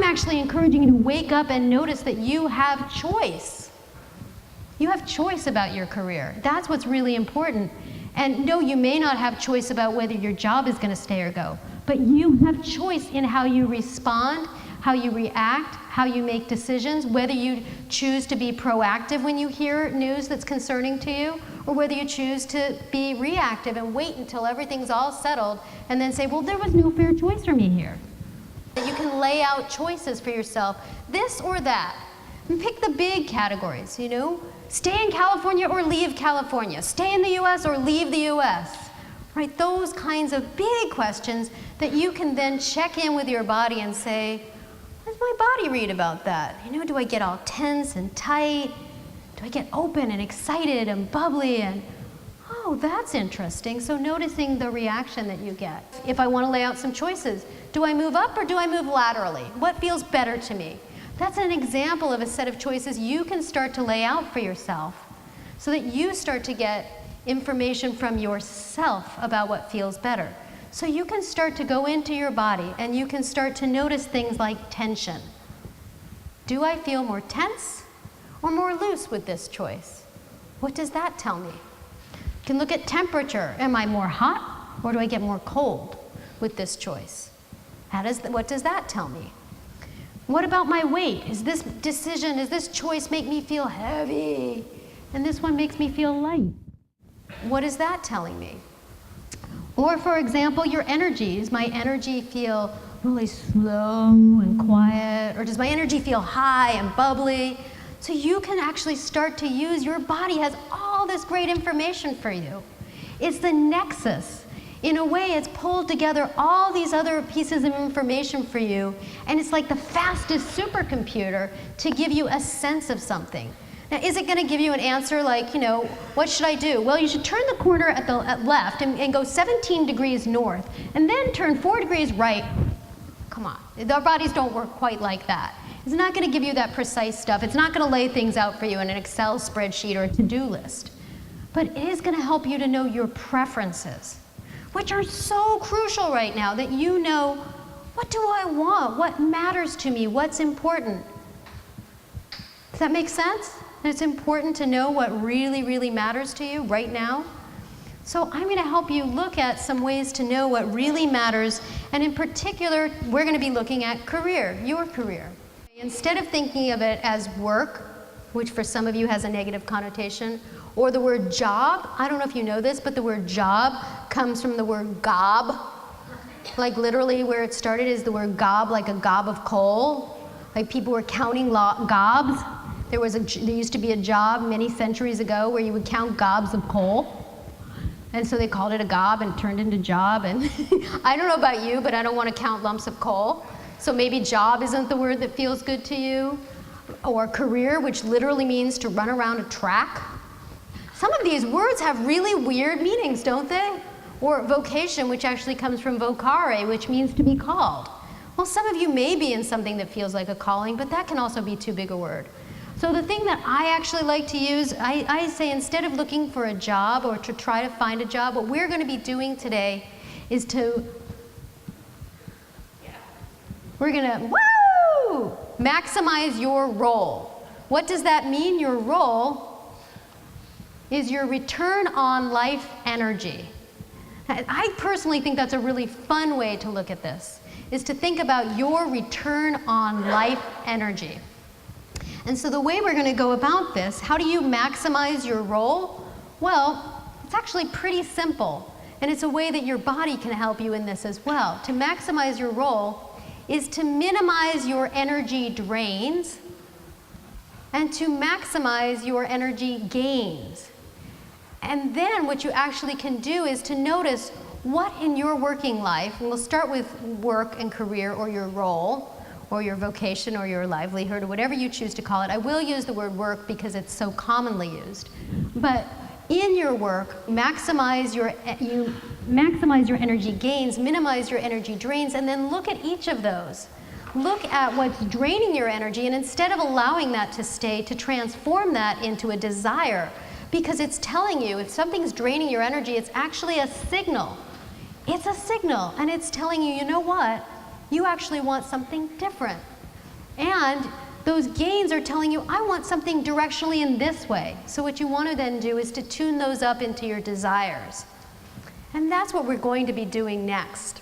I'm actually encouraging you to wake up and notice that you have choice. You have choice about your career. That's what's really important. And no, you may not have choice about whether your job is going to stay or go, but you have choice in how you respond, how you react, how you make decisions, whether you choose to be proactive when you hear news that's concerning to you, or whether you choose to be reactive and wait until everything's all settled and then say, well, there was no fair choice for me here. You can lay out choices for yourself, this or that. And pick the big categories, you know? Stay in California or leave California. Stay in the US or leave the US. Right? Those kinds of big questions that you can then check in with your body and say, what does my body read about that? You know, do I get all tense and tight? Do I get open and excited and bubbly and, oh, that's interesting. So noticing the reaction that you get. If I want to lay out some choices, do I move up or do I move laterally? What feels better to me? That's an example of a set of choices you can start to lay out for yourself so that you start to get information from yourself about what feels better. So you can start to go into your body and you can start to notice things like tension. Do I feel more tense or more loose with this choice? What does that tell me? You can look at temperature. Am I more hot or do I get more cold with this choice? What does that tell me? What about my weight? Is this decision, does this choice make me feel heavy? And this one makes me feel light. What is that telling me? Or for example, your energy. Does my energy feel really slow and quiet? Or does my energy feel high and bubbly? So you can actually start to use, your body has all this great information for you. It's the nexus. In a way, it's pulled together all these other pieces of information for you, and it's like the fastest supercomputer to give you a sense of something. Now, is it going to give you an answer like, you know, what should I do? Well, you should turn the corner at left and go 17 degrees north, and then turn 4 degrees right. Come on. Our bodies don't work quite like that. It's not going to give you that precise stuff. It's not going to lay things out for you in an Excel spreadsheet or a to-do list. But it is going to help you to know your preferences, which are so crucial right now, that you know, what do I want? What matters to me? What's important? Does that make sense? It's important to know what really, really matters to you right now. So I'm going to help you look at some ways to know what really matters, and in particular, we're going to be looking at career, your career. Instead of thinking of it as work, which for some of you has a negative connotation, or the word job. I don't know if you know this, but the word job comes from the word gob. Like literally where it started is the word gob, like a gob of coal. Like people were counting gobs. There used to be a job many centuries ago where you would count gobs of coal. And so they called it a gob and it turned into job. And I don't know about you, but I don't want to count lumps of coal. So maybe job isn't the word that feels good to you. Or career, which literally means to run around a track. Some of these words have really weird meanings, don't they? Or vocation, which actually comes from vocare, which means to be called. Well, some of you may be in something that feels like a calling, but that can also be too big a word. So the thing that I actually like to use, I say instead of looking for a job or to try to find a job, what we're going to be doing today is we're going to, maximize your role. What does that mean? Your role is your return on life energy. I personally think that's a really fun way to look at this, is to think about your return on life energy. And so the way we're going to go about this, how do you maximize your role? Well, it's actually pretty simple, and it's a way that your body can help you in this as well. To maximize your role is to minimize your energy drains and to maximize your energy gains. And then what you actually can do is to notice what in your working life, and we'll start with work and career or your role or your vocation or your livelihood or whatever you choose to call it. I will use the word work because it's so commonly used. But in your work, maximize your energy gains, minimize your energy drains, and then look at each of those. Look at what's draining your energy, and instead of allowing that to stay, to transform that into a desire. Because it's telling you, if something's draining your energy, it's actually a signal. It's a signal, and it's telling you, you know what? You actually want something different. And those gains are telling you, I want something directionally in this way. So what you want to then do is to tune those up into your desires. And that's what we're going to be doing next.